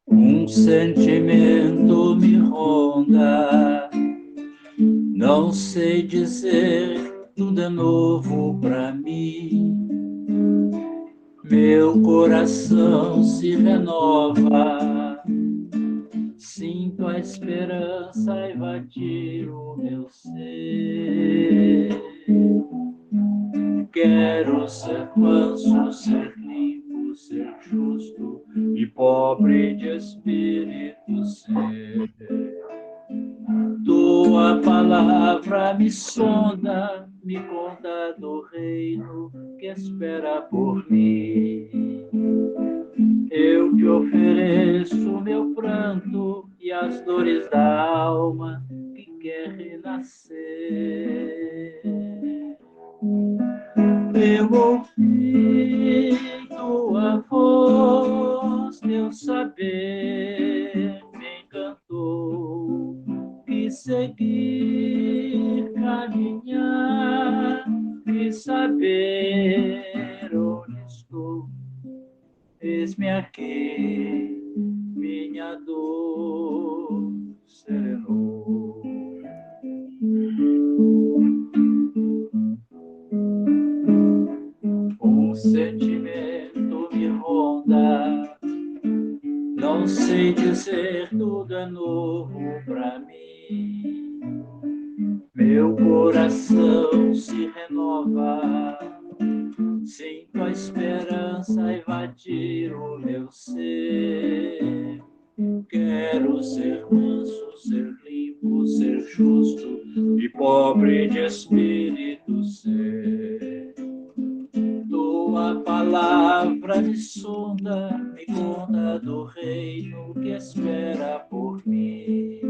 Um sentimento me ronda, não sei dizer, tudo é novo pra mim. Meu coração se renova, sinto a esperança invadir o meu ser. Quero ser manso, ser limpo, ser justo e pobre de espírito ser. Tua palavra me sonda, me conta do reino que espera por mim. Eu te ofereço meu pranto e as dores da alma que quer renascer. Eu ouvi tua voz, teu saber me encantou. Quis seguir, caminhar, quis saber onde estou. Eis-me aqui, minha dor serenou. Um sentimento me ronda, não sei dizer, tudo é novo pra mim. Meu coração se renova, sinto a esperança invadir o meu ser. Quero ser manso, ser limpo, ser justo e pobre de espírito ser. Tua palavra me sonda, me conta do reino que espera por mim.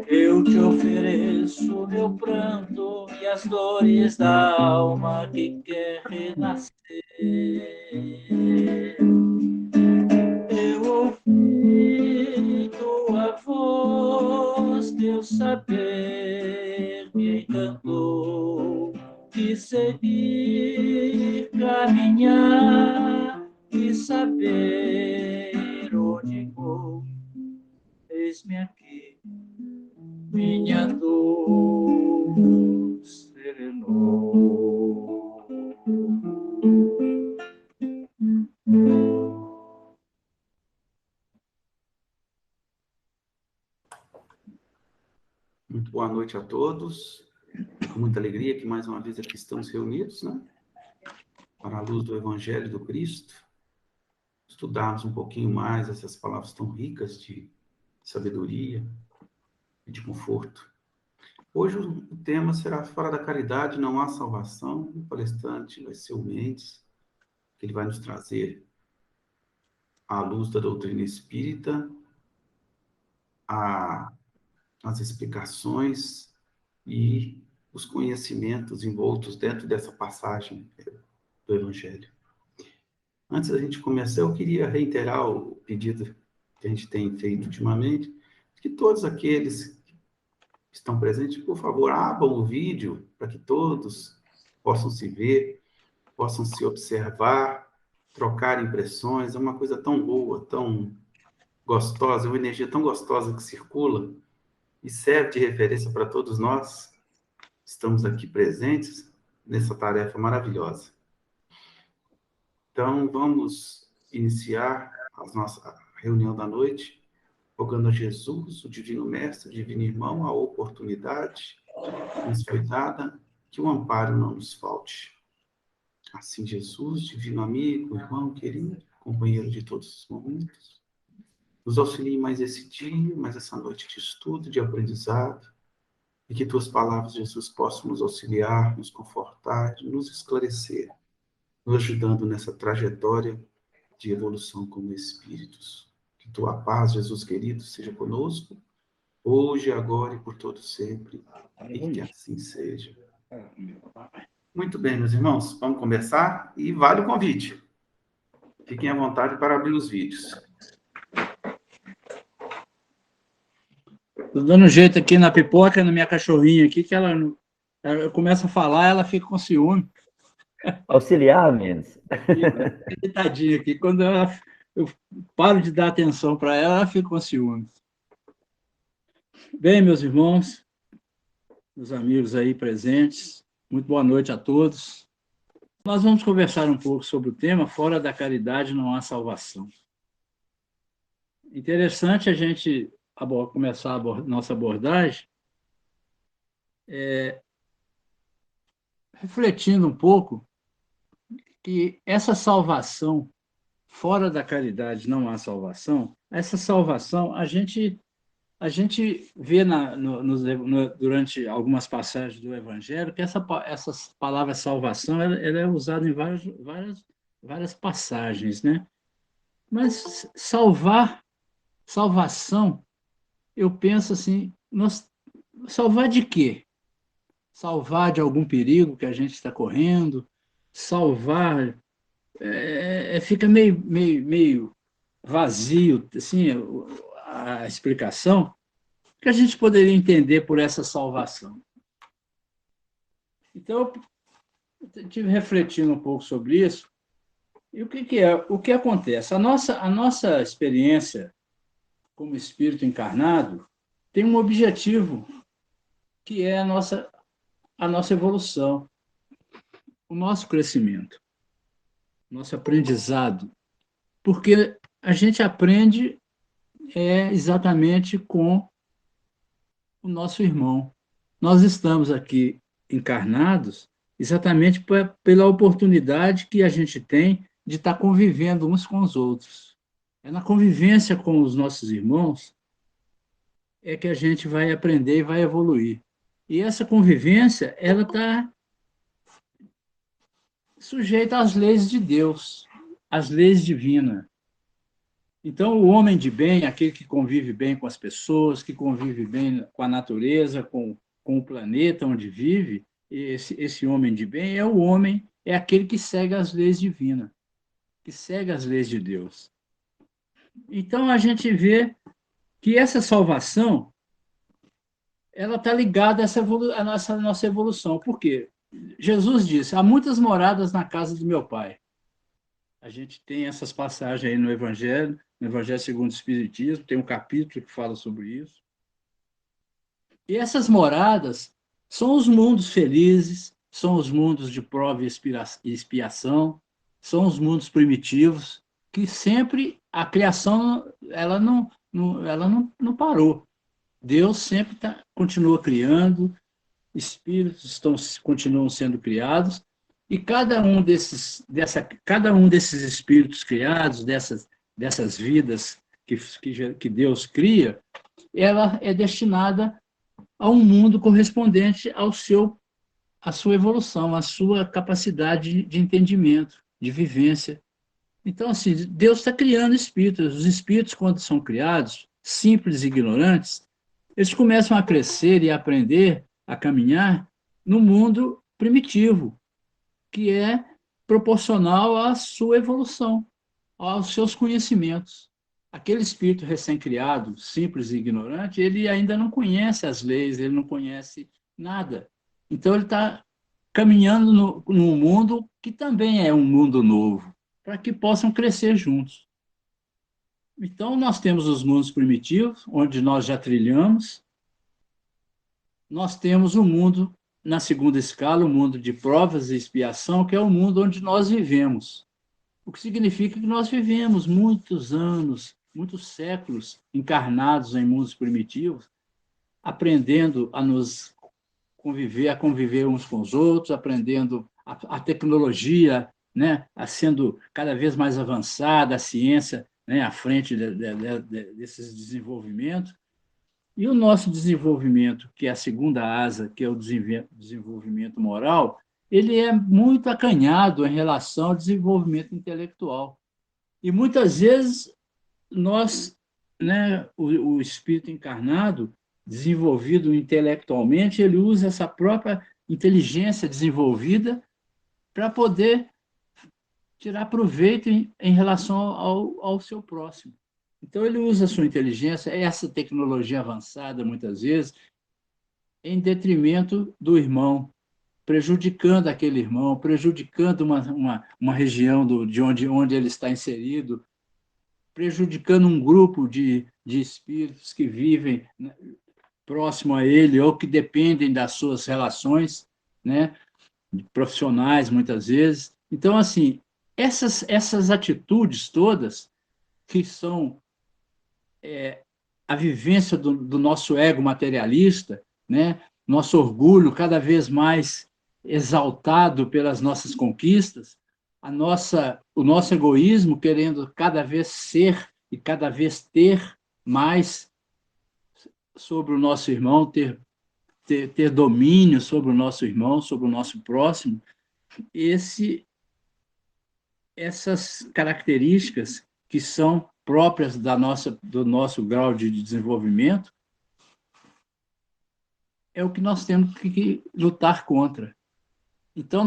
Eu te ofereço meu pranto e as dores da alma que quer renascer. Eu ouvi tua voz, teu saber me encantou. Quis seguir, caminhar e saber onde vou. Eis-me aqui, minha dor serenou. Muito boa noite a todos. Com muita alegria que mais uma vez aqui estamos reunidos, né? Para a luz do Evangelho do Cristo, estudarmos um pouquinho mais essas palavras tão ricas de sabedoria e de conforto. Hoje o tema será Fora da Caridade não há salvação. O palestrante vai ser o Mendes, que ele vai nos trazer à luz da doutrina espírita, as explicações e os conhecimentos envoltos dentro dessa passagem do Evangelho. Antes da gente começar, eu queria reiterar o pedido que a gente tem feito ultimamente, que todos aqueles que estão presentes, por favor, abram o vídeo para que todos possam se ver, possam se observar, trocar impressões. É uma coisa tão boa, tão gostosa, é uma energia tão gostosa que circula e serve de referência para todos nós que estamos aqui presentes nessa tarefa maravilhosa. Então, vamos iniciar a nossa reunião da noite, rogando a Jesus, o Divino Mestre, o Divino Irmão, a oportunidade que nos foi dada, que o amparo não nos falte. Assim, Jesus, Divino Amigo, Irmão querido, companheiro de todos os momentos, nos auxilie mais esse dia, mais essa noite de estudo, de aprendizado, e que tuas palavras, Jesus, possam nos auxiliar, nos confortar, nos esclarecer, nos ajudando nessa trajetória de evolução como espíritos. Que tua paz, Jesus querido, seja conosco, hoje, agora e por todo sempre, e que assim seja. Muito bem, meus irmãos, vamos começar e vale o convite. Fiquem à vontade para abrir os vídeos. Estou dando jeito aqui na pipoca, na minha cachorrinha aqui, que ela começa a falar, ela fica com ciúme. Auxiliar, menos. Tadinha aqui. Quando eu paro de dar atenção para ela, ela fica com ciúme. Bem, meus irmãos, meus amigos aí presentes, muito boa noite a todos. Nós vamos conversar um pouco sobre o tema Fora da caridade não há salvação. Interessante a gente começar a nossa abordagem refletindo um pouco que essa salvação, fora da caridade não há salvação, essa salvação a gente vê durante algumas passagens do Evangelho que essa palavra salvação ela é usada em várias passagens, né? Mas salvação, eu penso assim, salvar de quê? Salvar de algum perigo que a gente está correndo, salvar, fica meio vazio, assim, a explicação que a gente poderia entender por essa salvação. Então, eu estive refletindo um pouco sobre isso, e o que acontece? A nossa experiência como espírito encarnado tem um objetivo, que é a nossa evolução, o nosso crescimento, nosso aprendizado. Porque a gente aprende exatamente com o nosso irmão. Nós estamos aqui encarnados exatamente pela oportunidade que a gente tem de estar convivendo uns com os outros. É na convivência com os nossos irmãos que a gente vai aprender e vai evoluir. E essa convivência, ela está sujeita às leis de Deus, às leis divinas. Então, o homem de bem, aquele que convive bem com as pessoas, que convive bem com a natureza, com o planeta onde vive, esse homem de bem é aquele que segue as leis divinas, que segue as leis de Deus. Então, a gente vê que essa salvação ela está ligada a essa nossa evolução. Por quê? Jesus disse, há muitas moradas na casa do meu Pai. A gente tem essas passagens aí no Evangelho segundo o Espiritismo, tem um capítulo que fala sobre isso. E essas moradas são os mundos felizes, são os mundos de prova e expiação, são os mundos primitivos, que sempre a criação ela não parou. Deus sempre continua criando, espíritos continuam sendo criados, e cada um desses espíritos criados, dessas vidas que Deus cria, ela é destinada a um mundo correspondente à sua evolução, à sua capacidade de entendimento, de vivência. Então, assim, Deus está criando espíritos. Os espíritos, quando são criados, simples e ignorantes, eles começam a crescer e a aprender a caminhar no mundo primitivo, que é proporcional à sua evolução, aos seus conhecimentos. Aquele espírito recém-criado, simples e ignorante, ele ainda não conhece as leis, ele não conhece nada. Então, ele está caminhando num mundo que também é um mundo novo, para que possam crescer juntos. Então, nós temos os mundos primitivos, onde nós já trilhamos. Nós temos o mundo, na segunda escala, o mundo de provas e expiação, que é o mundo onde nós vivemos. O que significa que nós vivemos muitos anos, muitos séculos encarnados em mundos primitivos, aprendendo a conviver uns com os outros, aprendendo a tecnologia, né, sendo cada vez mais avançada, a ciência, né, à frente desses desenvolvimentos. E o nosso desenvolvimento, que é a segunda asa, que é o desenvolvimento moral, ele é muito acanhado em relação ao desenvolvimento intelectual. E muitas vezes nós, né, o espírito encarnado, desenvolvido intelectualmente, ele usa essa própria inteligência desenvolvida para poder tirar proveito em relação ao seu próximo. Então, ele usa a sua inteligência, essa tecnologia avançada, muitas vezes, em detrimento do irmão, prejudicando aquele irmão, prejudicando uma região de onde ele está inserido, prejudicando um grupo de espíritos que vivem, né, próximo a ele ou que dependem das suas relações, né, profissionais, muitas vezes. Então, assim, essas atitudes todas, que são a vivência do nosso ego materialista, né, nosso orgulho cada vez mais exaltado pelas nossas conquistas, o nosso egoísmo querendo cada vez ser e cada vez ter mais sobre o nosso irmão, ter domínio sobre o nosso irmão, sobre o nosso próximo, essas características que são próprias do nosso grau de desenvolvimento, é o que nós temos que lutar contra. Então,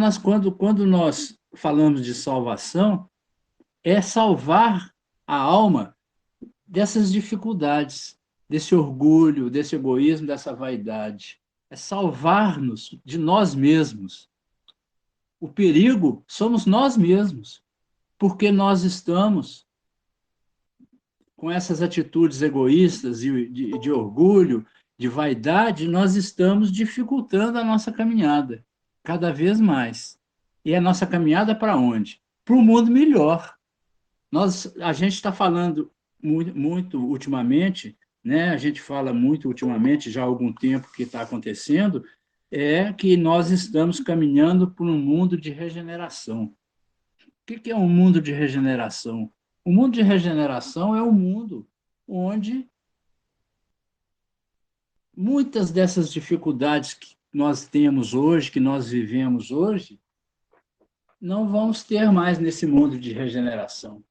quando nós falamos de salvação, é salvar a alma dessas dificuldades, desse orgulho, desse egoísmo, dessa vaidade. É salvar-nos de nós mesmos. O perigo somos nós mesmos, porque nós estamos com essas atitudes egoístas de orgulho, de vaidade, nós estamos dificultando a nossa caminhada cada vez mais. E a nossa caminhada para onde? Para um mundo melhor. A gente está falando muito ultimamente, né? A gente fala muito ultimamente, já há algum tempo que está acontecendo, é que nós estamos caminhando para um mundo de regeneração. O que é um mundo de regeneração? O mundo de regeneração é um mundo onde muitas dessas dificuldades que nós temos hoje, que nós vivemos hoje, não vamos ter mais nesse mundo de regeneração.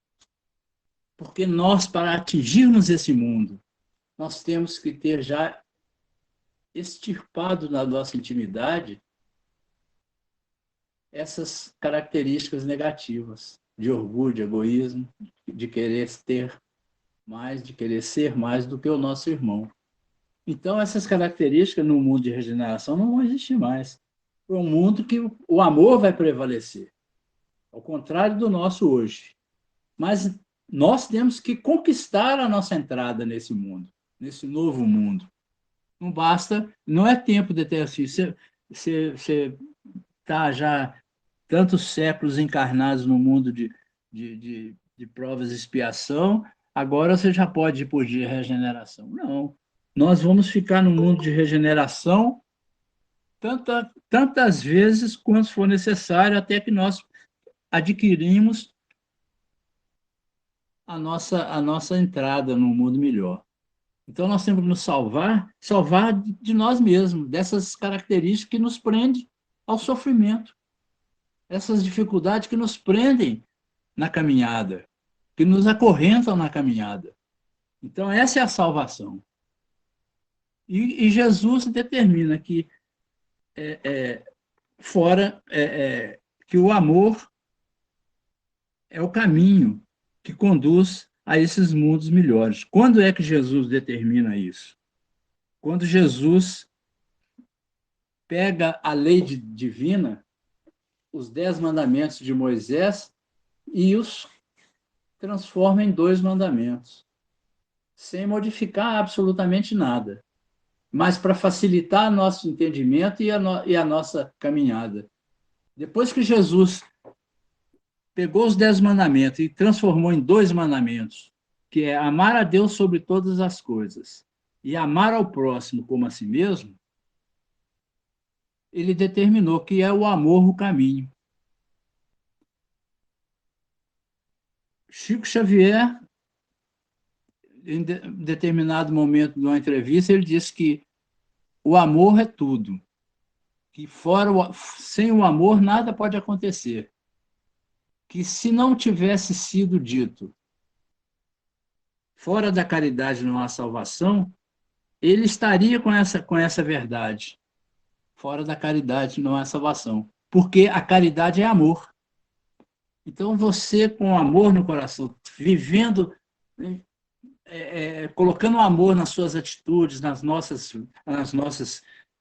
Porque nós, para atingirmos esse mundo, nós temos que ter já extirpado na nossa intimidade essas características negativas de orgulho, de egoísmo, de querer ter mais, de querer ser mais do que o nosso irmão. Então, essas características no mundo de regeneração não vão existir mais. É um mundo que o amor vai prevalecer, ao contrário do nosso hoje. Mas nós temos que conquistar a nossa entrada nesse mundo, nesse novo mundo. Não basta, não é tempo de ter assim. Você está já tantos séculos encarnados no mundo de provas e expiação, agora você já pode ir por dia regeneração. Não. Nós vamos ficar no mundo de regeneração tantas vezes quanto for necessário, até que nós adquirimos a nossa entrada no mundo melhor. Então, nós temos que nos salvar de nós mesmos, dessas características que nos prendem ao sofrimento, essas dificuldades que nos prendem na caminhada, que nos acorrentam na caminhada. Então, essa é a salvação. E Jesus determina que que o amor é o caminho que conduz a esses mundos melhores. Quando é que Jesus determina isso? Quando Jesus pega a lei divina, os 10 mandamentos de Moisés, e os transforma em 2 mandamentos, sem modificar absolutamente nada, mas para facilitar nosso entendimento e a nossa caminhada. Depois que Jesus pegou os 10 mandamentos e transformou em 2 mandamentos, que é amar a Deus sobre todas as coisas e amar ao próximo como a si mesmo, ele determinou que é o amor o caminho. Chico Xavier, em determinado momento de uma entrevista, ele disse que o amor é tudo, que sem o amor nada pode acontecer, que se não tivesse sido dito fora da caridade não há salvação, ele estaria com essa verdade. Fora da caridade não há salvação, porque a caridade é amor. Então, você, com amor no coração, vivendo, colocando amor nas suas atitudes, nas nossas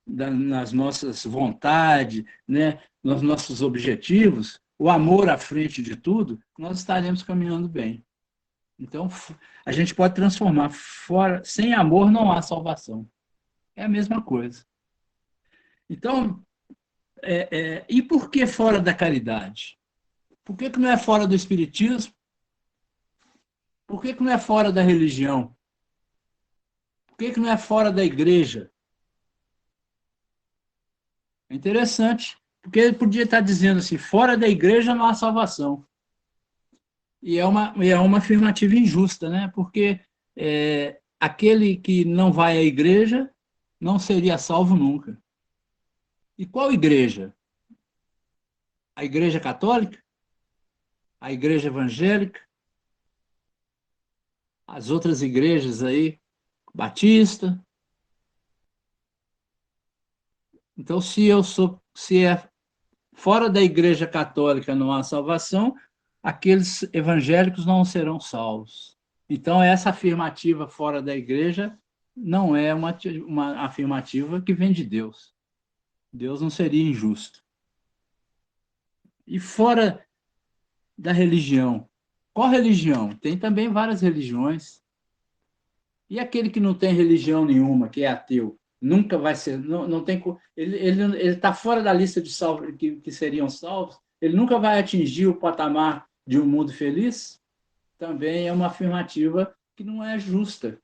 nas nossas vontades, né, nos nossos objetivos, o amor à frente de tudo, nós estaremos caminhando bem. Então, a gente pode transformar fora, sem amor não há salvação. É a mesma coisa. Então, e por que fora da caridade? Por que não é fora do espiritismo? Por que não é fora da religião? Por que não é fora da igreja? É interessante, porque ele podia estar dizendo assim, fora da igreja não há salvação. E é uma afirmativa injusta, né? Porque aquele que não vai à igreja não seria salvo nunca. E qual igreja? A igreja católica? A igreja evangélica? As outras igrejas aí, batista? Então, se é fora da igreja católica não há salvação, aqueles evangélicos não serão salvos. Então, essa afirmativa fora da igreja não é uma afirmativa que vem de Deus. Deus não seria injusto. E fora da religião? Qual religião? Tem também várias religiões. E aquele que não tem religião nenhuma, que é ateu, nunca vai ser, não tem, ele está fora da lista de salvos que seriam salvos, ele nunca vai atingir o patamar de um mundo feliz? Também é uma afirmativa que não é justa,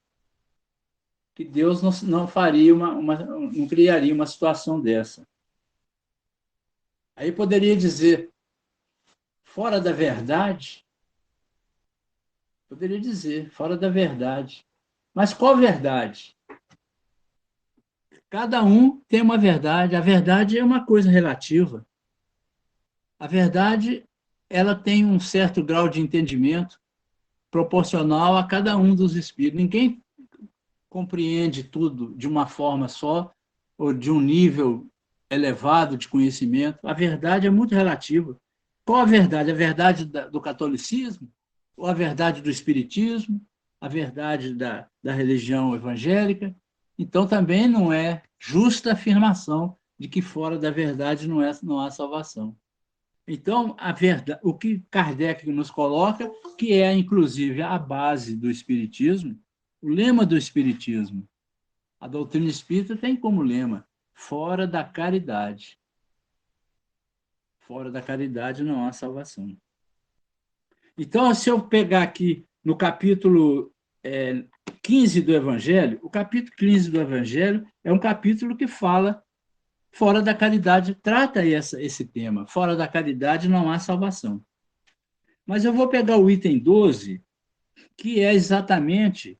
que Deus não faria não criaria uma situação dessa. Aí poderia dizer, fora da verdade, poderia dizer, fora da verdade. Mas qual verdade? Cada um tem uma verdade. A verdade é uma coisa relativa. A verdade, ela tem um certo grau de entendimento proporcional a cada um dos espíritos. Ninguém compreende tudo de uma forma só ou de um nível elevado de conhecimento. A verdade é muito relativa. Qual a verdade? A verdade do catolicismo? Ou a verdade do espiritismo? A verdade da religião evangélica? Então, também não é justa a afirmação de que fora da verdade não há salvação. Então, a verdade, o que Kardec nos coloca, que é, inclusive, a base do Espiritismo, o lema do Espiritismo. A doutrina espírita tem como lema, fora da caridade. Fora da caridade não há salvação. Então, se eu pegar aqui no capítulo 15 do Evangelho, o capítulo 15 do Evangelho é um capítulo que fala fora da caridade, trata esse tema. Fora da caridade não há salvação. Mas eu vou pegar o item 12, que é exatamente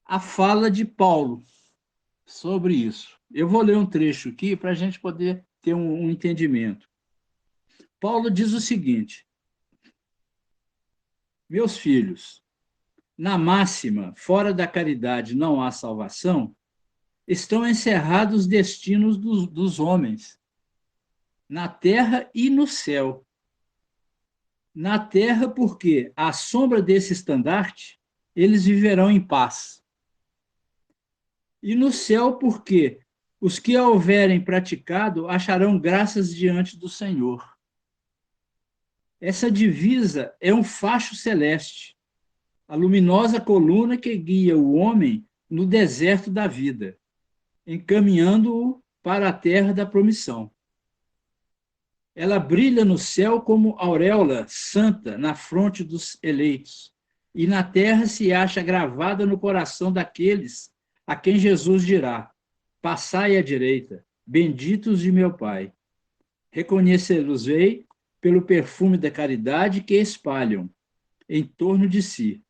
a fala de Paulo sobre isso. Eu vou ler um trecho aqui para a gente poder ter um entendimento. Paulo diz o seguinte: meus filhos, na máxima, fora da caridade não há salvação, estão encerrados os destinos dos homens, na terra e no céu. Na terra, porque, à sombra desse estandarte, eles viverão em paz. E no céu, porque os que a houverem praticado acharão graças diante do Senhor. Essa divisa é um facho celeste, a luminosa coluna que guia o homem no deserto da vida, encaminhando-o para a terra da promissão. Ela brilha no céu como auréola santa na fronte dos eleitos, e na terra se acha gravada no coração daqueles a quem Jesus dirá: passai à direita, benditos de meu Pai. Reconhecê-los-ei pelo perfume da caridade que espalham em torno de si.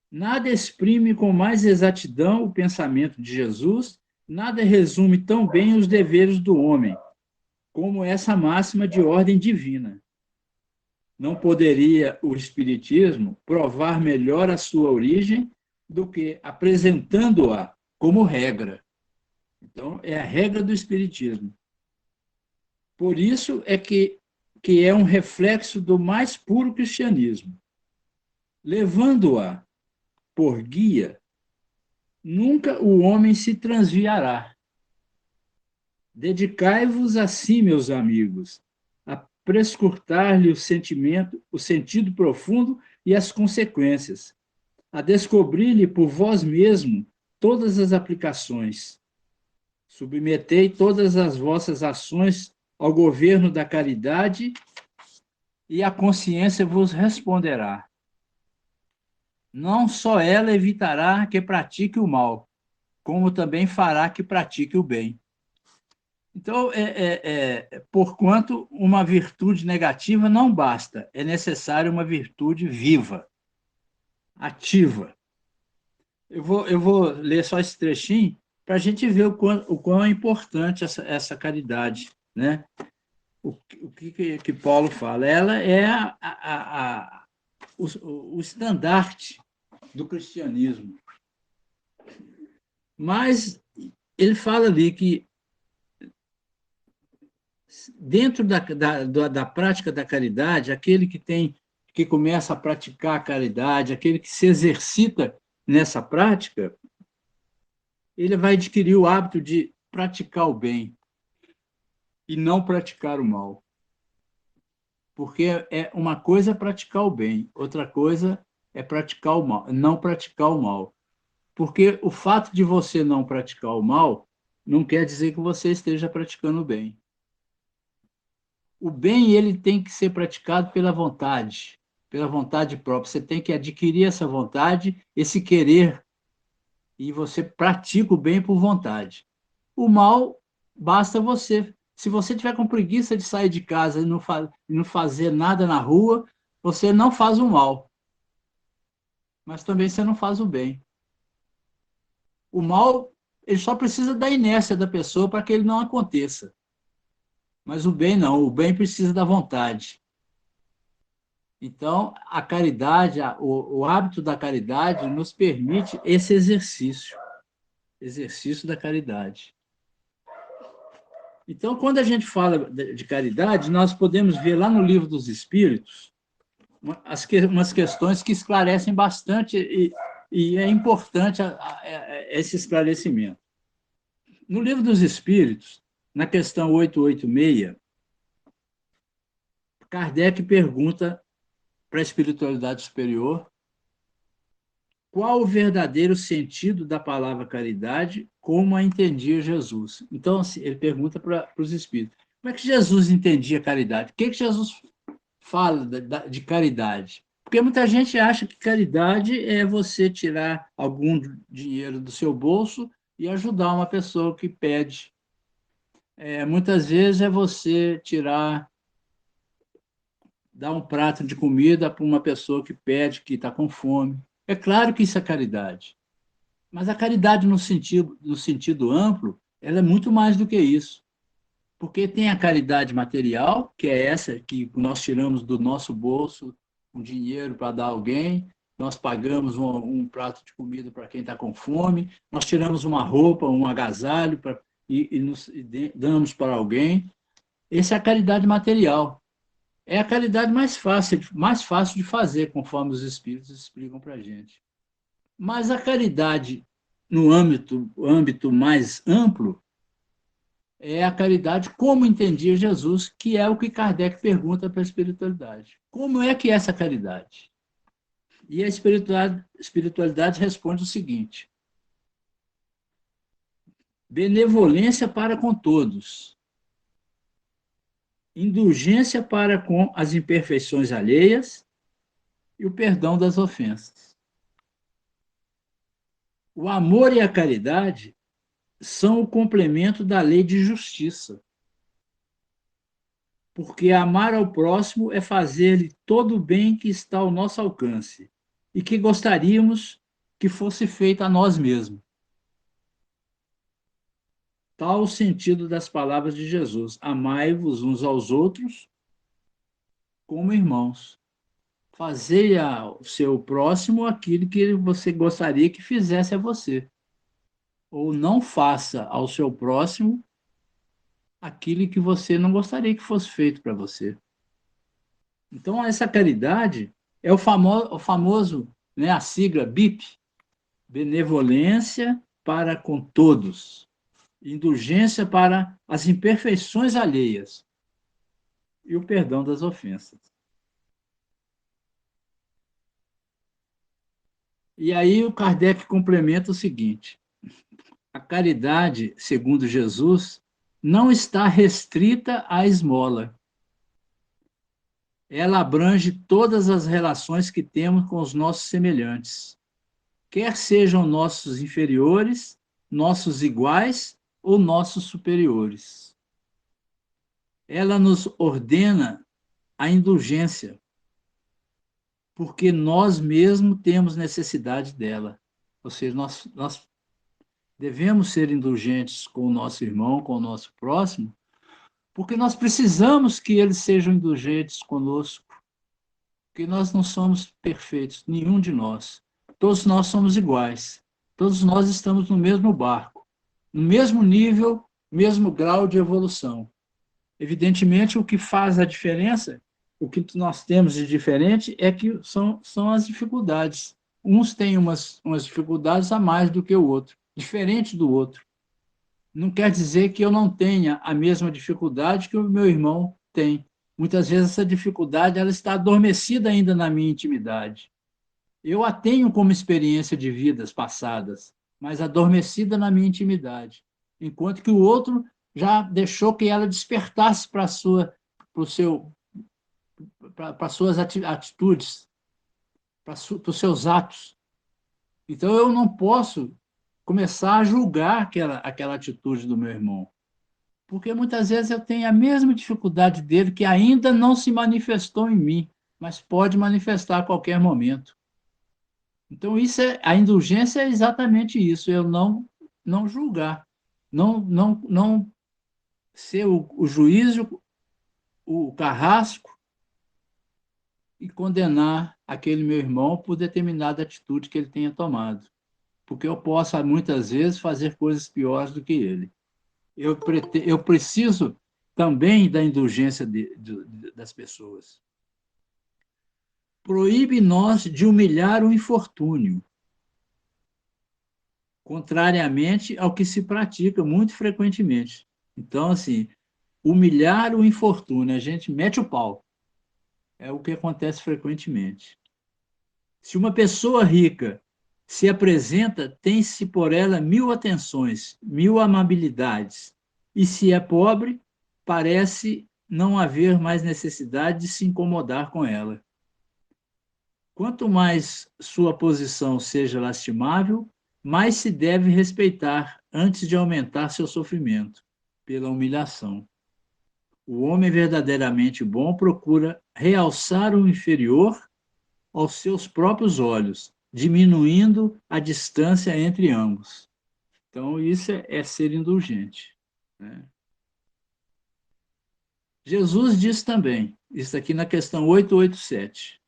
Nada exprime com mais exatidão o pensamento de Jesus, nada resume tão bem os deveres do homem, como essa máxima de ordem divina. Não poderia o Espiritismo provar melhor a sua origem do que apresentando-a como regra. Então, é a regra do Espiritismo. Por isso é que é um reflexo do mais puro cristianismo. Levando-a por guia, nunca o homem se transviará. Dedicai-vos assim, meus amigos, a prescrutar-lhe o sentido profundo e as consequências, a descobrir-lhe por vós mesmo todas as aplicações. Submetei todas as vossas ações ao governo da caridade e a consciência vos responderá. Não só ela evitará que pratique o mal, como também fará que pratique o bem. Então, porquanto uma virtude negativa não basta, é necessária uma virtude viva, ativa. Eu vou ler só esse trechinho para a gente ver o quão é importante essa caridade, né? O que Paulo fala? Ela é o estandarte do cristianismo. Mas ele fala ali que dentro da prática da caridade, aquele que começa a praticar a caridade, aquele que se exercita nessa prática, ele vai adquirir o hábito de praticar o bem e não praticar o mal. Porque uma coisa é praticar o bem, outra coisa é praticar o mal, não praticar o mal. Porque o fato de você não praticar o mal não quer dizer que você esteja praticando o bem. O bem ele tem que ser praticado pela vontade própria. Você tem que adquirir essa vontade, esse querer, e você pratica o bem por vontade. O mal, basta você. Se você tiver com preguiça de sair de casa e não fazer nada na rua, você não faz o mal, mas também você não faz o bem. O mal, ele só precisa da inércia da pessoa para que ele não aconteça. Mas o bem não, o bem precisa da vontade. Então, a caridade, o hábito da caridade nos permite esse exercício da caridade. Então, quando a gente fala de caridade, nós podemos ver lá no Livro dos Espíritos umas questões que esclarecem bastante e é importante esse esclarecimento. No Livro dos Espíritos, na questão 886, Kardec pergunta para a espiritualidade superior qual o verdadeiro sentido da palavra caridade, como a entendia Jesus. Então, assim, ele pergunta para os espíritos, como é que Jesus entendia caridade? O que Jesus fala de caridade? Porque muita gente acha que caridade é você tirar algum dinheiro do seu bolso e ajudar uma pessoa que pede. Muitas vezes é você dar um prato de comida para uma pessoa que pede, que está com fome. É claro que isso é caridade. Mas a caridade, no sentido amplo, ela é muito mais do que isso. Porque tem a caridade material, que é essa que nós tiramos do nosso bolso um dinheiro para dar a alguém, nós pagamos um prato de comida para quem está com fome, nós tiramos uma roupa, um agasalho e damos para alguém. Essa é a caridade material. É a caridade mais fácil de fazer, conforme os Espíritos explicam para a gente. Mas a caridade, no âmbito mais amplo, é a caridade como entendia Jesus, que é o que Kardec pergunta para a espiritualidade. Como é que é essa caridade? E a espiritualidade responde o seguinte: benevolência para com todos, indulgência para com as imperfeições alheias e o perdão das ofensas. O amor e a caridade são o complemento da lei de justiça. Porque amar ao próximo é fazer-lhe todo o bem que está ao nosso alcance e que gostaríamos que fosse feito a nós mesmos. Tal o sentido das palavras de Jesus: amai-vos uns aos outros como irmãos. Fazei ao seu próximo aquilo que você gostaria que fizesse a você. Ou não faça ao seu próximo aquilo que você não gostaria que fosse feito para você. Então, essa caridade é o famoso, né, a sigla BIP, benevolência para com todos. indulgência para as imperfeições alheias e o perdão das ofensas. E aí o Kardec complementa o seguinte: a caridade, segundo Jesus, não está restrita à esmola. Ela abrange todas as relações que temos com os nossos semelhantes, quer sejam nossos inferiores, nossos iguais ou nossos superiores. Ela nos ordena a indulgência, porque nós mesmos temos necessidade dela. Ou seja, nós devemos ser indulgentes com o nosso irmão, com o nosso próximo, porque nós precisamos que eles sejam indulgentes conosco, porque nós não somos perfeitos, nenhum de nós. Todos nós somos iguais. Todos nós estamos no mesmo barco, no mesmo nível, mesmo grau de evolução. Evidentemente, o que faz a diferença, o que nós temos de diferente é que são as dificuldades. Uns têm umas dificuldades a mais do que o outro, diferente do outro. Não quer dizer que eu não tenha a mesma dificuldade que o meu irmão tem. Muitas vezes essa dificuldade ela está adormecida ainda na minha intimidade. Eu a tenho como experiência de vidas passadas, mas adormecida na minha intimidade, enquanto que o outro já deixou que ela despertasse para as suas atitudes, para os seus atos. Então eu não posso começar a julgar aquela atitude do meu irmão, porque muitas vezes eu tenho a mesma dificuldade dele que ainda não se manifestou em mim, mas pode manifestar a qualquer momento. Então a indulgência é exatamente isso, eu não julgar, não ser o juiz, o carrasco e condenar aquele meu irmão por determinada atitude que ele tenha tomado, porque eu posso muitas vezes fazer coisas piores do que ele. Eu preciso também da indulgência das pessoas. Proíbe nós de humilhar o infortúnio, contrariamente ao que se pratica muito frequentemente. Então, assim, humilhar o infortúnio, a gente mete o pau. É o que acontece frequentemente. Se uma pessoa rica se apresenta, tem-se por ela 1000 atenções, 1000 amabilidades. E se é pobre, parece não haver mais necessidade de se incomodar com ela. Quanto mais sua posição seja lastimável, mais se deve respeitar antes de aumentar seu sofrimento pela humilhação. O homem verdadeiramente bom procura realçar o inferior aos seus próprios olhos, diminuindo a distância entre ambos. Então, isso é ser indulgente, né? Jesus diz também, isso aqui na questão 887,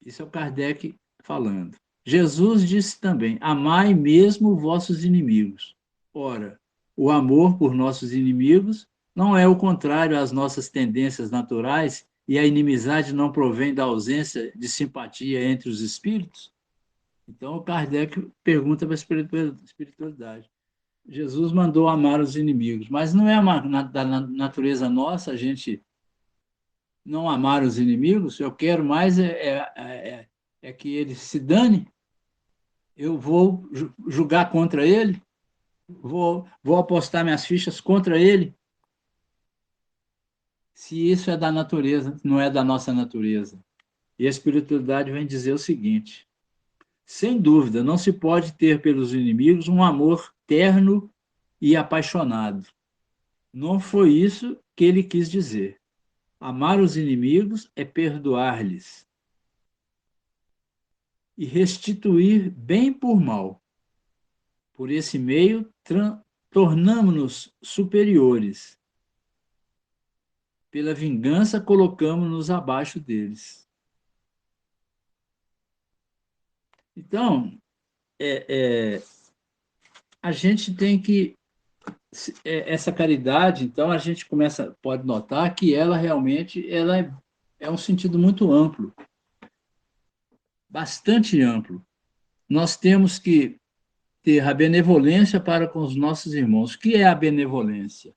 isso é o Kardec falando. Jesus disse também: amai mesmo vossos inimigos. Ora, o amor por nossos inimigos não é o contrário às nossas tendências naturais e a inimizade não provém da ausência de simpatia entre os espíritos? Então, o Kardec pergunta para a espiritualidade. Jesus mandou amar os inimigos, mas não é da natureza nossa a gente não amar os inimigos? Eu quero mais é que ele se dane, eu vou julgar contra ele, vou apostar minhas fichas contra ele. Se isso é da natureza, não é da nossa natureza. E a espiritualidade vem dizer o seguinte: sem dúvida, não se pode ter pelos inimigos um amor terno e apaixonado. Não foi isso que ele quis dizer. Amar os inimigos é perdoar-lhes e restituir bem por mal. Por esse meio, tornamo-nos superiores. Pela vingança, colocamos-nos abaixo deles. Então, a gente tem que essa caridade, então a gente pode notar que ela realmente é um sentido muito amplo, bastante amplo. Nós temos que ter a benevolência para com os nossos irmãos. O que é a benevolência?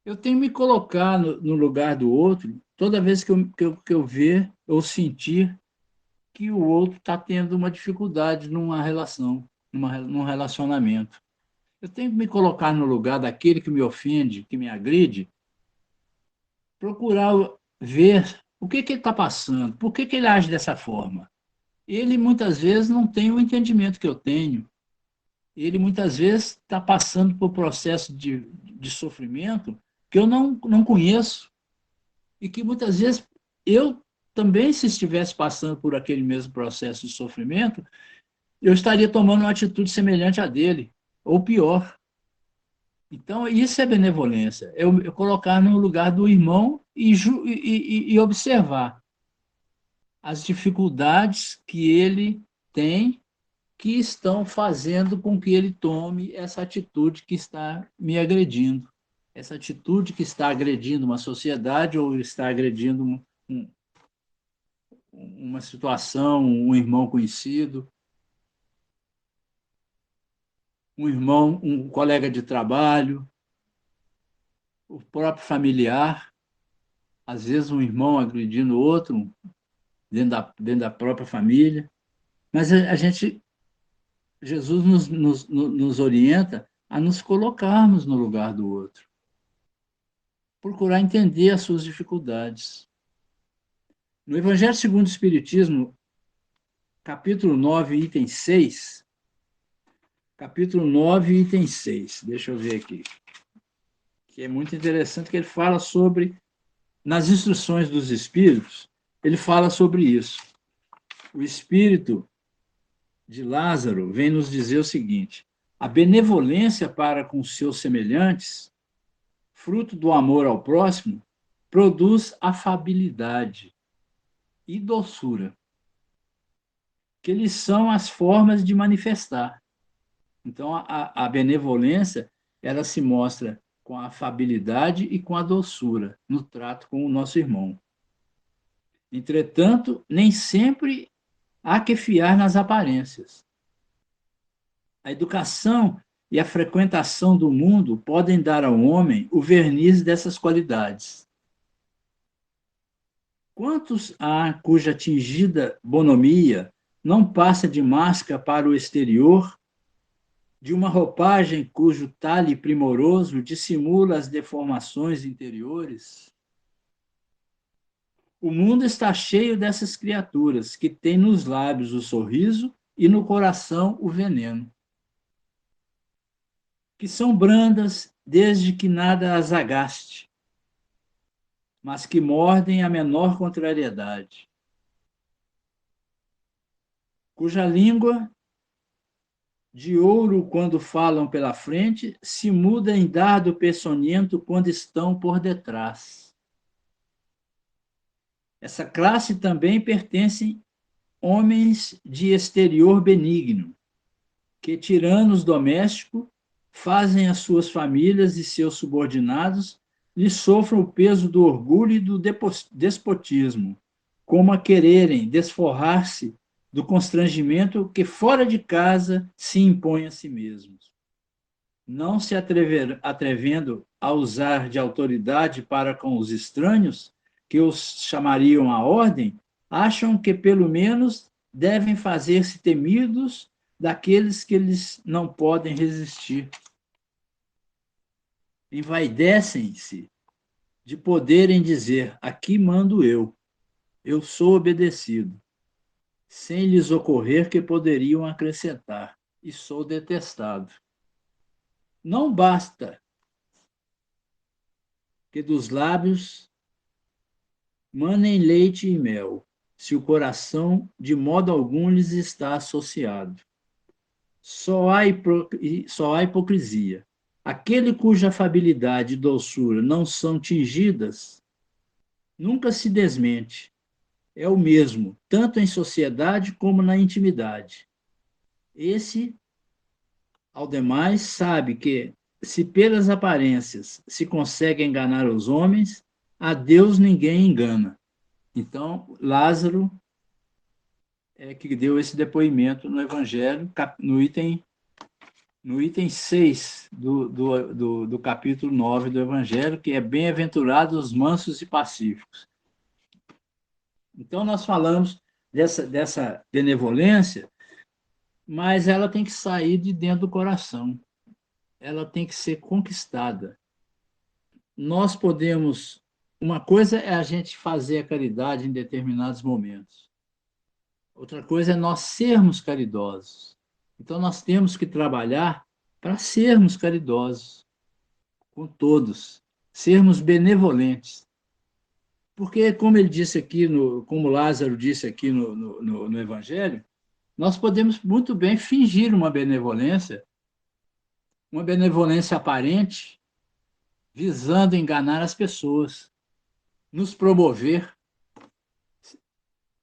Eu tenho que me colocar no lugar do outro toda vez que eu ver ou sentir que o outro está tendo uma dificuldade numa relação, num relacionamento. Eu tenho que me colocar no lugar daquele que me ofende, que me agride, procurar ver o que ele está passando, por que ele age dessa forma. Ele muitas vezes não tem o entendimento que eu tenho. Ele muitas vezes está passando por processo de sofrimento que eu não conheço e que muitas vezes eu também, se estivesse passando por aquele mesmo processo de sofrimento, eu estaria tomando uma atitude semelhante à dele, ou pior. Então, isso é benevolência, eu colocar no lugar do irmão e observar as dificuldades que ele tem, que estão fazendo com que ele tome essa atitude que está me agredindo. Essa atitude que está agredindo uma sociedade ou está agredindo uma situação, um irmão conhecido, um irmão, um colega de trabalho, o próprio familiar, às vezes um irmão agredindo o outro dentro da própria família. Mas a gente, Jesus nos orienta a nos colocarmos no lugar do outro, procurar entender as suas dificuldades. No Evangelho segundo o Espiritismo, capítulo 9, item 6, capítulo 9, item 6, deixa eu ver aqui, que é muito interessante, que ele fala sobre, nas instruções dos espíritos, ele fala sobre isso. O espírito de Lázaro vem nos dizer o seguinte: a benevolência para com seus semelhantes, fruto do amor ao próximo, produz afabilidade e doçura, que lhes são as formas de manifestar. Então, a benevolência, ela se mostra com a afabilidade e com a doçura no trato com o nosso irmão. Entretanto, nem sempre há que fiar nas aparências. A educação e a frequentação do mundo podem dar ao homem o verniz dessas qualidades. Quantos há cuja tingida bonomia não passa de máscara para o exterior, de uma roupagem cujo talhe primoroso dissimula as deformações interiores? O mundo está cheio dessas criaturas que têm nos lábios o sorriso e no coração o veneno, que são brandas desde que nada as agaste, mas que mordem a menor contrariedade, cuja língua, de ouro quando falam pela frente, se muda em dardo peçonhento quando estão por detrás. Essa classe também pertence homens de exterior benigno, que, tiranos domésticos, fazem as suas famílias e seus subordinados lhe sofram o peso do orgulho e do despotismo, como a quererem desforrar-se do constrangimento que fora de casa se impõe a si mesmos. Não se atrevendo a usar de autoridade para com os estranhos, que os chamariam à ordem, acham que pelo menos devem fazer-se temidos daqueles que eles não podem resistir. Envaidecem-se de poderem dizer: aqui mando eu sou obedecido, sem lhes ocorrer que poderiam acrescentar: e sou detestado. Não basta que dos lábios manem leite e mel, se o coração de modo algum lhes está associado. Só há hipocrisia. Aquele cuja afabilidade e doçura não são tingidas, nunca se desmente. É o mesmo, tanto em sociedade como na intimidade. Esse, ao demais, sabe que, se pelas aparências se consegue enganar os homens, a Deus ninguém engana. Então, Lázaro que deu esse depoimento no Evangelho, no item 6 do capítulo 9 do Evangelho, que é bem-aventurados os mansos e pacíficos. Então, nós falamos dessa benevolência, mas ela tem que sair de dentro do coração. Ela tem que ser conquistada. Nós podemos... Uma coisa é a gente fazer a caridade em determinados momentos. Outra coisa é nós sermos caridosos. Então, nós temos que trabalhar para sermos caridosos com todos, sermos benevolentes. Porque, como ele disse aqui, como Lázaro disse aqui no Evangelho, nós podemos muito bem fingir uma benevolência aparente, visando enganar as pessoas, nos promover,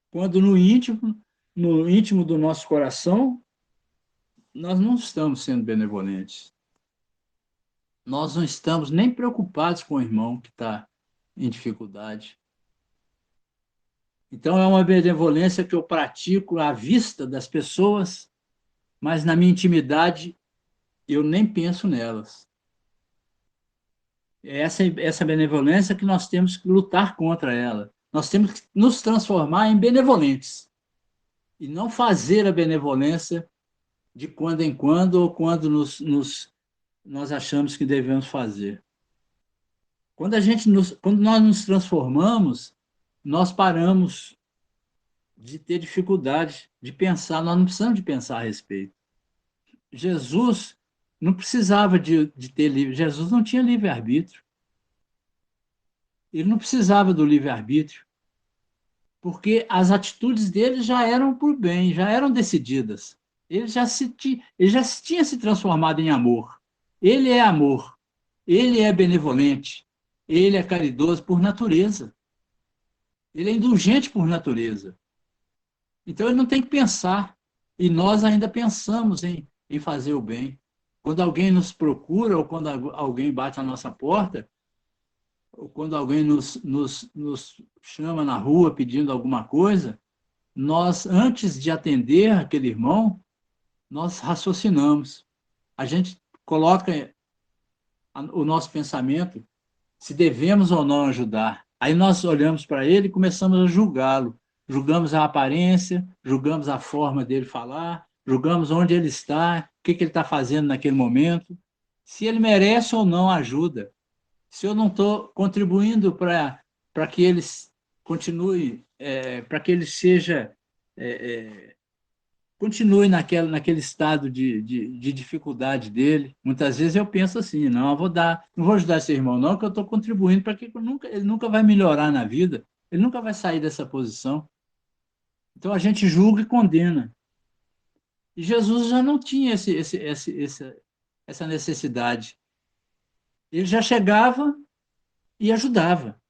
quando no íntimo do nosso coração, nós não estamos sendo benevolentes. Nós não estamos nem preocupados com o irmão que está em dificuldade. Então, é uma benevolência que eu pratico à vista das pessoas, mas na minha intimidade eu nem penso nelas. É essa benevolência que nós temos que lutar contra ela. Nós temos que nos transformar em benevolentes e não fazer a benevolência de quando em quando ou quando nós achamos que devemos fazer. Quando nós nos transformamos, nós paramos de ter dificuldade de pensar, nós não precisamos de pensar a respeito. Jesus não precisava de ter livre, Jesus não tinha livre-arbítrio. Ele não precisava do livre-arbítrio, porque as atitudes dele já eram por bem, já eram decididas. Ele já tinha se transformado em amor. Ele é amor, ele é benevolente, ele é caridoso por natureza. Ele é indulgente por natureza. Então, ele não tem que pensar. E nós ainda pensamos em fazer o bem. Quando alguém nos procura, ou quando alguém bate na nossa porta, ou quando alguém nos chama na rua pedindo alguma coisa, nós, antes de atender aquele irmão, nós raciocinamos. A gente coloca o nosso pensamento se devemos ou não ajudar. Aí nós olhamos para ele e começamos a julgá-lo. Julgamos a aparência, julgamos a forma dele falar, julgamos onde ele está, o que ele está fazendo naquele momento, se ele merece ou não ajuda, se eu não estou contribuindo para que ele continue, para que ele seja, continue naquele estado de dificuldade dele. Muitas vezes eu penso assim, não vou ajudar esse irmão não, que eu estou contribuindo para que ele nunca vai melhorar na vida, ele nunca vai sair dessa posição. Então, a gente julga e condena. E Jesus já não tinha essa necessidade. Ele já chegava e ajudava.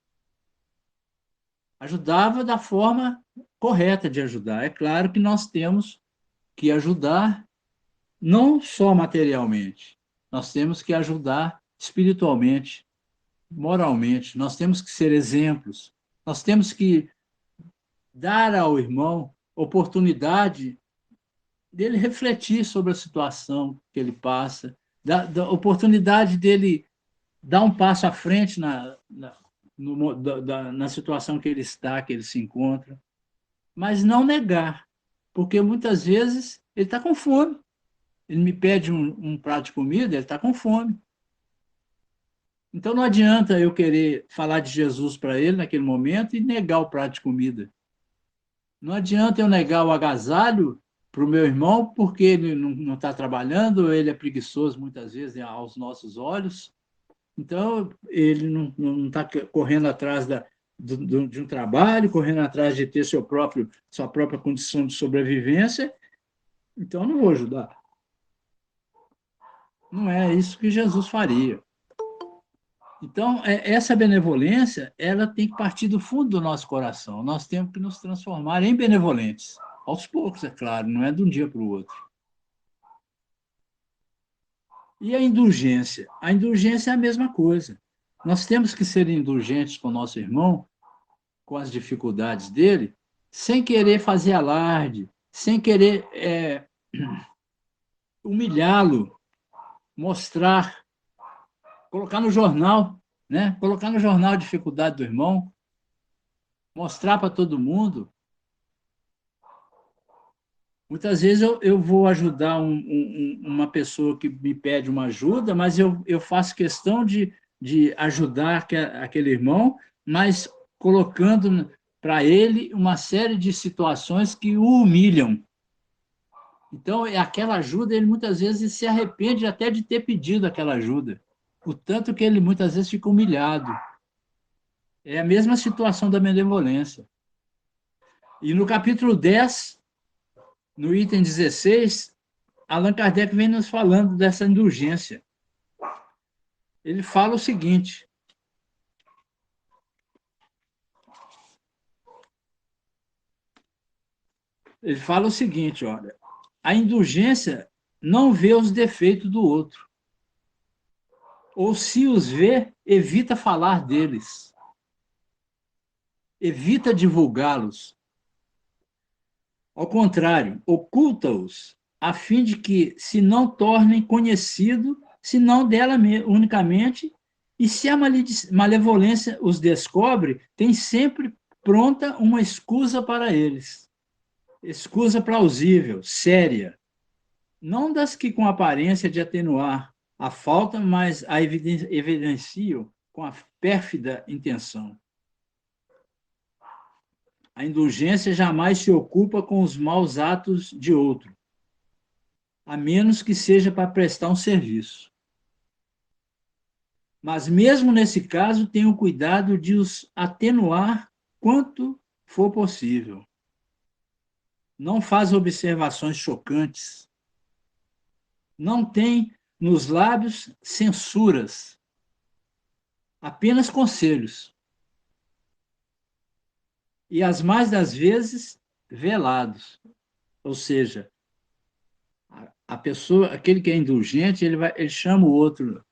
Ajudava da forma correta de ajudar. É claro que nós temos que ajudar não só materialmente, nós temos que ajudar espiritualmente, moralmente, nós temos que ser exemplos, nós temos que dar ao irmão oportunidade dele refletir sobre a situação que ele passa, da oportunidade dele dar um passo à frente na situação que ele está, que ele se encontra, mas não negar, porque muitas vezes ele está com fome. Ele me pede um prato de comida, ele está com fome. Então não adianta eu querer falar de Jesus para ele naquele momento e negar o prato de comida. Não adianta eu negar o agasalho para o meu irmão porque ele não está trabalhando, ele é preguiçoso muitas vezes aos nossos olhos. Então, ele não está correndo atrás de um trabalho, correndo atrás de ter sua própria condição de sobrevivência. Então, eu não vou ajudar. Não é isso que Jesus faria. Então, essa benevolência, ela tem que partir do fundo do nosso coração. Nós temos que nos transformar em benevolentes. Aos poucos, é claro, não é de um dia para o outro. E a indulgência? A indulgência é a mesma coisa. Nós temos que ser indulgentes com o nosso irmão, com as dificuldades dele, sem querer fazer alarde, sem querer humilhá-lo, mostrar, colocar no jornal, né? Colocar no jornal a dificuldade do irmão, mostrar para todo mundo. Muitas vezes eu vou ajudar uma pessoa que me pede uma ajuda, mas eu faço questão de ajudar aquele irmão, mas colocando para ele uma série de situações que o humilham. Então, aquela ajuda, ele muitas vezes se arrepende até de ter pedido aquela ajuda, o tanto que ele muitas vezes fica humilhado. É a mesma situação da benevolência. E no capítulo 10, no item 16, Allan Kardec vem nos falando dessa indulgência. Ele fala o seguinte: olha, a indulgência não vê os defeitos do outro, ou se os vê, evita falar deles, evita divulgá-los. Ao contrário, oculta-os, a fim de que se não tornem conhecidos, senão dela unicamente, e se a malevolência os descobre, tem sempre pronta uma escusa para eles. Escusa plausível, séria, não das que com aparência de atenuar a falta, mas a evidenciam com a pérfida intenção. A indulgência jamais se ocupa com os maus atos de outro, a menos que seja para prestar um serviço. Mas mesmo nesse caso, tenha o cuidado de os atenuar quanto for possível. Não faz observações chocantes. Não tem nos lábios censuras, apenas conselhos. E as mais das vezes velados. Ou seja, a pessoa, aquele que é indulgente, ele chama o outro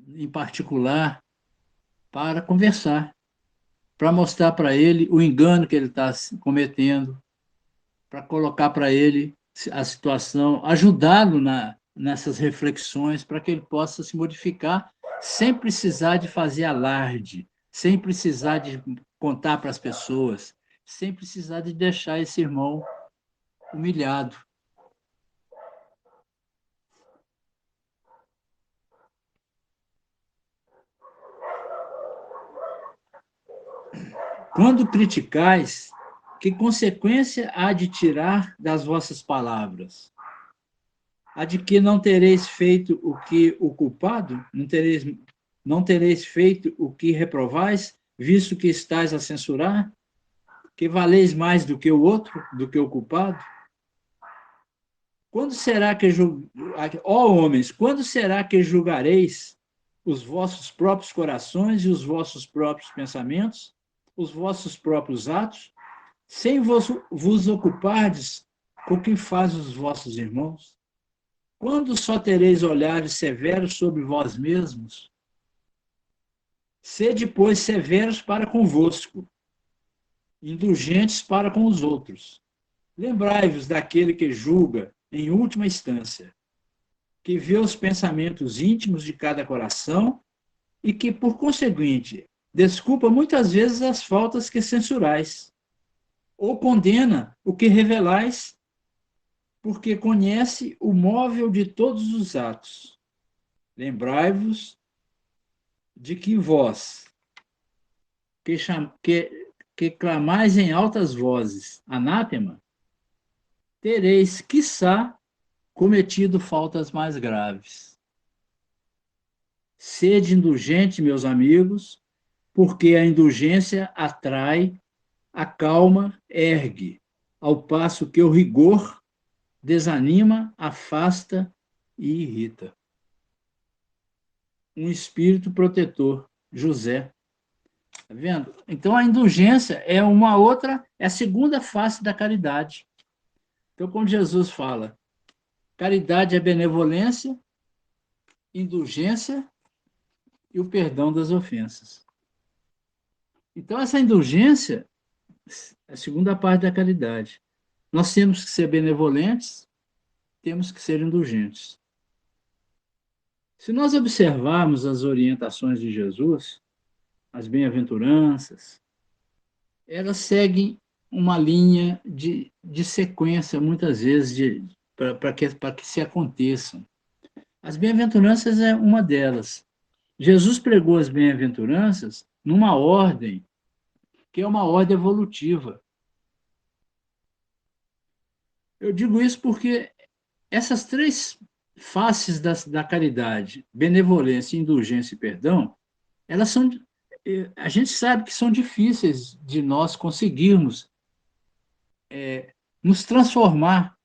em particular para conversar, para mostrar para ele o engano que ele está cometendo, para colocar para ele a situação, ajudá-lo nessas reflexões, para que ele possa se modificar sem precisar de fazer alarde, sem precisar de contar para as pessoas, sem precisar de deixar esse irmão humilhado. Quando criticais, que consequência há de tirar das vossas palavras? A de que não tereis feito o que o culpado? Não tereis feito o que reprovais, visto que estáis a censurar? Que valeis mais do que o outro, do que o culpado? Quando será que ó homens, quando será que julgareis os vossos próprios corações e os vossos próprios pensamentos, os vossos próprios atos, sem vos ocupardes com o que faz os vossos irmãos? Quando só tereis olhares severos sobre vós mesmos? Sede, pois, severos para convosco, indulgentes para com os outros. Lembrai-vos daquele que julga em última instância, que vê os pensamentos íntimos de cada coração e que, por conseguinte, desculpa muitas vezes as faltas que censurais, ou condena o que revelais, porque conhece o móvel de todos os atos. Lembrai-vos de que vós, que clamais em altas vozes, anátema, tereis, quiçá, cometido faltas mais graves. Sede indulgente, meus amigos, porque a indulgência atrai, acalma, ergue, ao passo que o rigor desanima, afasta e irrita. Um espírito protetor, José. Tá vendo? Então, a indulgência é uma outra, é a segunda face da caridade. Então, quando Jesus fala, caridade é benevolência, indulgência e o perdão das ofensas. Então, essa indulgência é a segunda parte da caridade. nós temos que ser benevolentes, temos que ser indulgentes. Se nós observarmos as orientações de Jesus, as bem-aventuranças, elas seguem uma linha de sequência, muitas vezes, para que se aconteçam. As bem-aventuranças é uma delas. Jesus pregou as bem-aventuranças numa ordem, que é uma ordem evolutiva. Eu digo isso porque essas três faces da caridade, benevolência, indulgência e perdão, elas são, a gente sabe que são difíceis de nós conseguirmos nos transformar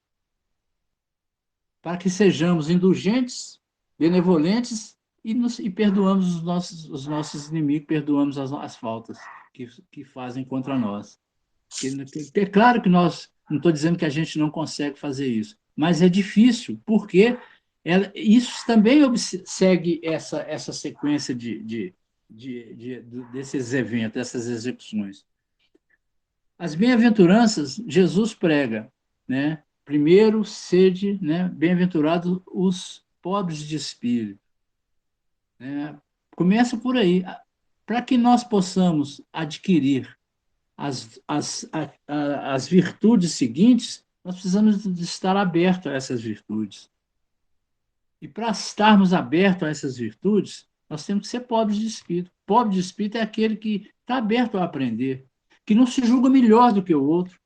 para que sejamos indulgentes, benevolentes e perdoamos os nossos inimigos, perdoamos as faltas que fazem contra nós. É claro que nós, não estou dizendo que a gente não consegue fazer isso, mas é difícil, porque isso também segue essa sequência desses eventos, dessas execuções. As bem-aventuranças, Jesus prega, né? Primeiro, sede, né? Bem-aventurados os pobres de espírito. Né? Começa por aí. Para que nós possamos adquirir as virtudes seguintes, nós precisamos de estar abertos a essas virtudes. E para estarmos abertos a essas virtudes, nós temos que ser pobres de espírito. Pobre de espírito é aquele que está aberto a aprender, que não se julga melhor do que o outro,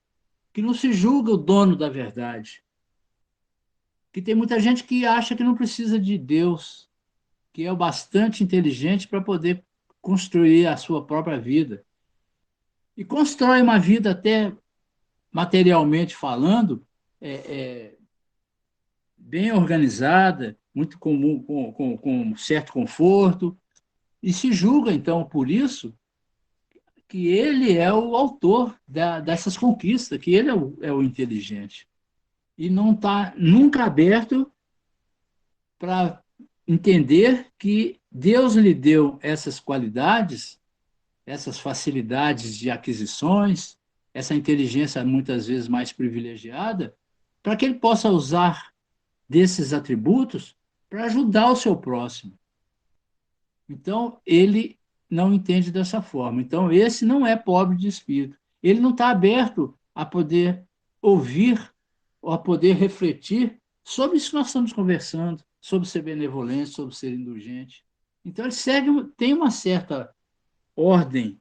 que não se julga o dono da verdade. Que tem muita gente que acha que não precisa de Deus, que é o bastante inteligente para poder construir a sua própria vida. E constrói uma vida até materialmente falando, bem organizada, muito comum, com certo conforto, e se julga, então, por isso, que ele é o autor dessas conquistas, que ele é o inteligente. E não está nunca aberto para entender que Deus lhe deu essas qualidades, essas facilidades de aquisições, essa inteligência muitas vezes mais privilegiada, para que ele possa usar desses atributos para ajudar o seu próximo. Então, ele não entende dessa forma. Então, esse não é pobre de espírito. Ele não está aberto a poder ouvir ou a poder refletir sobre isso que nós estamos conversando, sobre ser benevolente, sobre ser indulgente. Então, ele tem uma certa ordem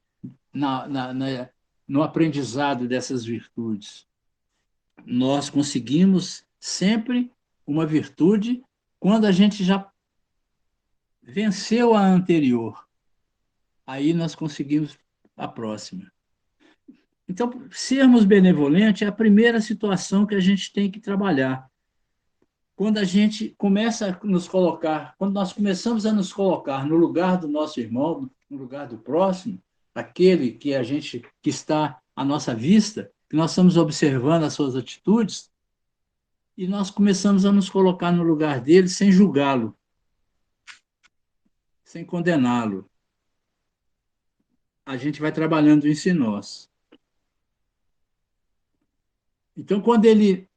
no aprendizado dessas virtudes. Nós conseguimos sempre uma virtude quando a gente já venceu a anterior. Aí nós conseguimos a próxima. Então, sermos benevolentes é a primeira situação que a gente tem que trabalhar. Quando a gente começa a nos colocar, quando nós começamos a nos colocar no lugar do nosso irmão, no lugar do próximo, aquele que está à nossa vista, que nós estamos observando as suas atitudes, e nós começamos a nos colocar no lugar dele sem julgá-lo, sem condená-lo. A gente vai trabalhando isso em nós. Então, quando ele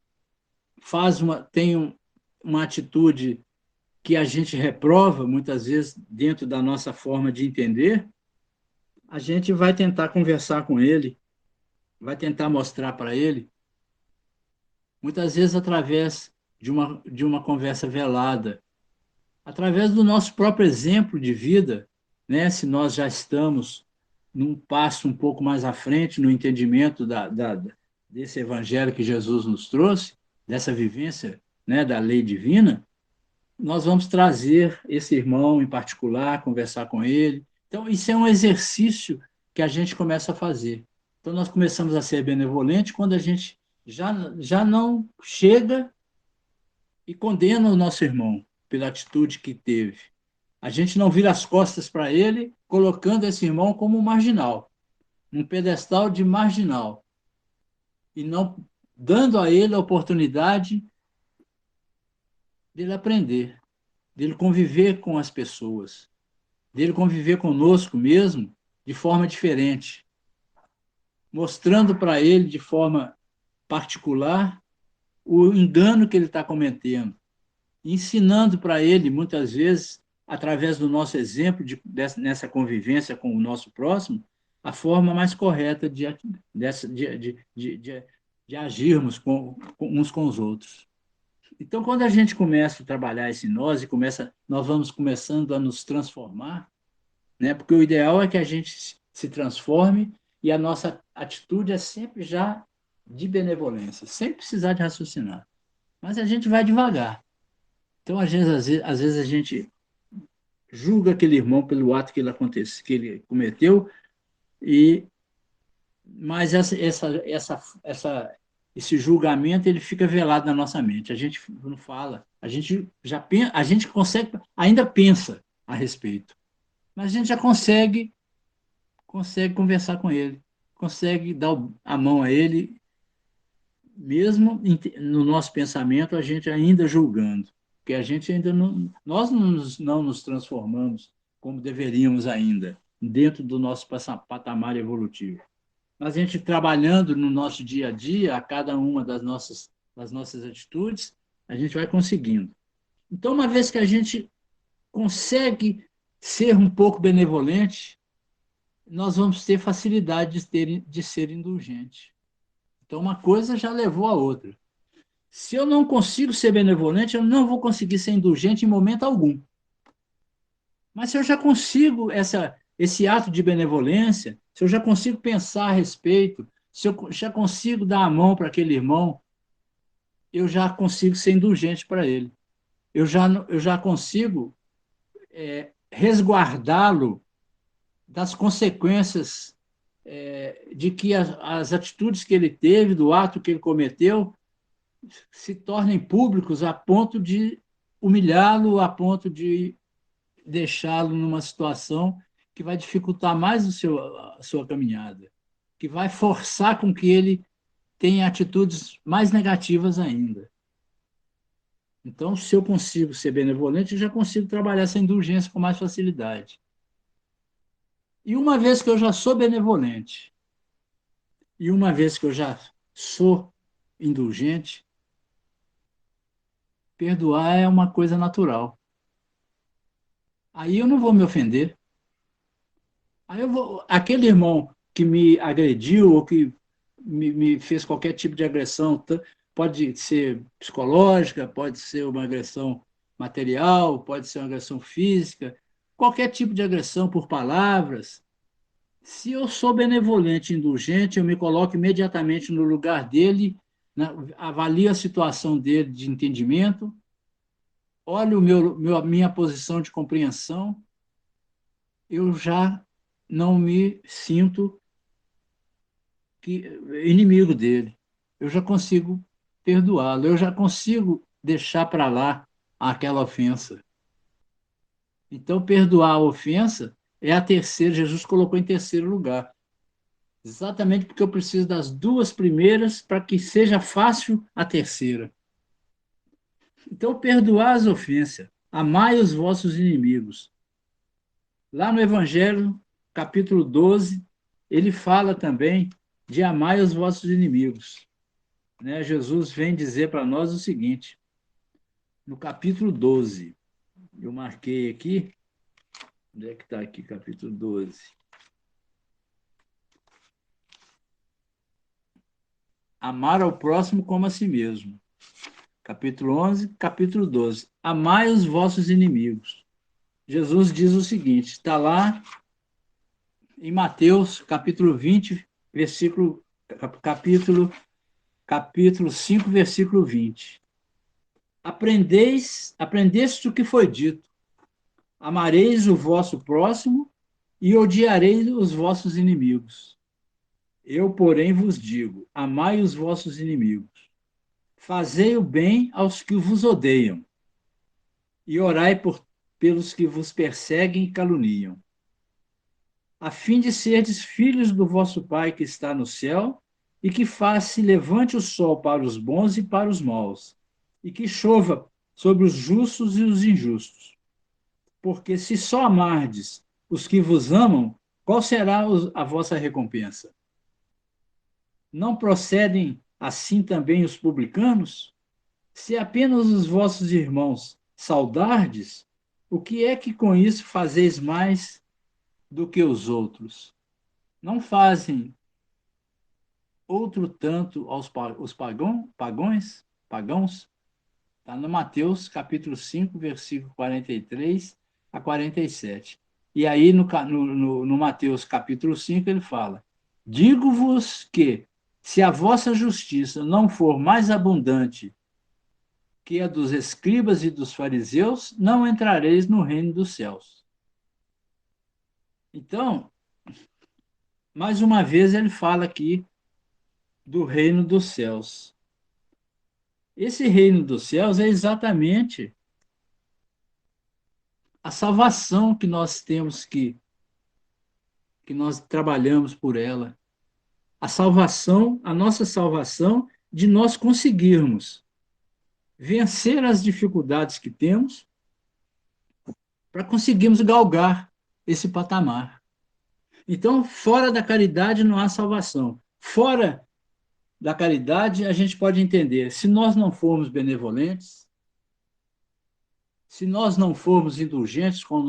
tem uma atitude que a gente reprova, muitas vezes, dentro da nossa forma de entender, a gente vai tentar conversar com ele, vai tentar mostrar para ele, muitas vezes através de uma conversa velada, através do nosso próprio exemplo de vida, né? Se nós já estamos num passo um pouco mais à frente no entendimento desse evangelho que Jesus nos trouxe, dessa vivência, né, da lei divina, nós vamos trazer esse irmão em particular, conversar com ele. Então, isso é um exercício que a gente começa a fazer. Então, nós começamos a ser benevolentes quando a gente já não chega e condena o nosso irmão pela atitude que teve. A gente não vira as costas para ele, colocando esse irmão como um marginal, um pedestal de marginal, e não dando a ele a oportunidade dele aprender, dele conviver com as pessoas, dele conviver conosco mesmo de forma diferente, mostrando para ele de forma particular o engano que ele está cometendo, ensinando para ele, muitas vezes, através do nosso exemplo nessa convivência com o nosso próximo, a forma mais correta de agirmos uns com os outros. Então, quando a gente começa a trabalhar esse nós nós vamos começando a nos transformar, né? Porque o ideal é que a gente se transforme e a nossa atitude é sempre já de benevolência, sem precisar de raciocinar. Mas a gente vai devagar. Então, às vezes a gente julga aquele irmão pelo ato que ele cometeu, mas esse julgamento ele fica velado na nossa mente. A gente não fala, a gente já pensa, a gente consegue, ainda pensa a respeito, mas a gente já consegue conversar com ele, consegue dar a mão a ele, mesmo no nosso pensamento, a gente ainda julgando, porque a gente ainda não, nós não nos transformamos como deveríamos ainda, dentro do nosso patamar evolutivo. Mas a gente trabalhando no nosso dia a dia, a cada uma das nossas atitudes, a gente vai conseguindo. Então, uma vez que a gente consegue ser um pouco benevolente, nós vamos ter facilidade de ser indulgente. Então, uma coisa já levou a outra. Se eu não consigo ser benevolente, eu não vou conseguir ser indulgente em momento algum. Mas se eu já consigo esse ato de benevolência, se eu já consigo pensar a respeito, se eu já consigo dar a mão para aquele irmão, eu já consigo ser indulgente para ele. Eu já consigo resguardá-lo das consequências de que as atitudes que ele teve, do ato que ele cometeu, se tornem públicos a ponto de humilhá-lo, a ponto de deixá-lo numa situação que vai dificultar mais a sua caminhada, que vai forçar com que ele tenha atitudes mais negativas ainda. Então, se eu consigo ser benevolente, eu já consigo trabalhar essa indulgência com mais facilidade. E uma vez que eu já sou benevolente, e uma vez que eu já sou indulgente, perdoar é uma coisa natural. Aí eu não vou me ofender. Aquele irmão que me agrediu ou que me fez qualquer tipo de agressão, pode ser psicológica, pode ser uma agressão material, pode ser uma agressão física, qualquer tipo de agressão por palavras. Se eu sou benevolente e indulgente, eu me coloco imediatamente no lugar dele, avalio a situação dele de entendimento, olho a minha posição de compreensão, eu já não me sinto inimigo dele. Eu já consigo perdoá-lo, eu já consigo deixar para lá aquela ofensa. Então, perdoar a ofensa é a terceira, Jesus colocou em terceiro lugar. Exatamente porque eu preciso das duas primeiras para que seja fácil a terceira. Então, perdoar as ofensas, amai os vossos inimigos. Lá no Evangelho, capítulo 12, ele fala também de amai os vossos inimigos. Né? Jesus vem dizer para nós o seguinte, no capítulo 12, eu marquei aqui, onde é que está aqui, capítulo 12? Amar ao próximo como a si mesmo. Capítulo 11, capítulo 12. Amai os vossos inimigos. Jesus diz o seguinte, está lá em Mateus, capítulo 20, capítulo 5, versículo 20. Aprendeste o que foi dito. Amareis o vosso próximo e odiareis os vossos inimigos. Eu, porém, vos digo, amai os vossos inimigos. Fazei o bem aos que vos odeiam e orai pelos que vos perseguem e caluniam, a fim de serdes filhos do vosso Pai que está no céu e que se levante o sol para os bons e para os maus, e que chova sobre os justos e os injustos. Porque se só amardes os que vos amam, qual será a vossa recompensa? Não procedem assim também os publicanos? Se apenas os vossos irmãos saudardes, o que é que com isso fazeis mais do que os outros? Não fazem outro tanto os pagãos? Está no Mateus, capítulo 5, versículo 43 a 47. E aí, no Mateus, capítulo 5, ele fala: Digo-vos que, se a vossa justiça não for mais abundante que a dos escribas e dos fariseus, não entrareis no reino dos céus. Então, mais uma vez, ele fala aqui do reino dos céus. Esse reino dos céus é exatamente a salvação que nós temos que nós trabalhamos por ela. A salvação, a nossa salvação de nós conseguirmos vencer as dificuldades que temos para conseguirmos galgar esse patamar. Então, fora da caridade não há salvação. Fora da caridade, a gente pode entender, se nós não formos benevolentes, se nós não formos indulgentes com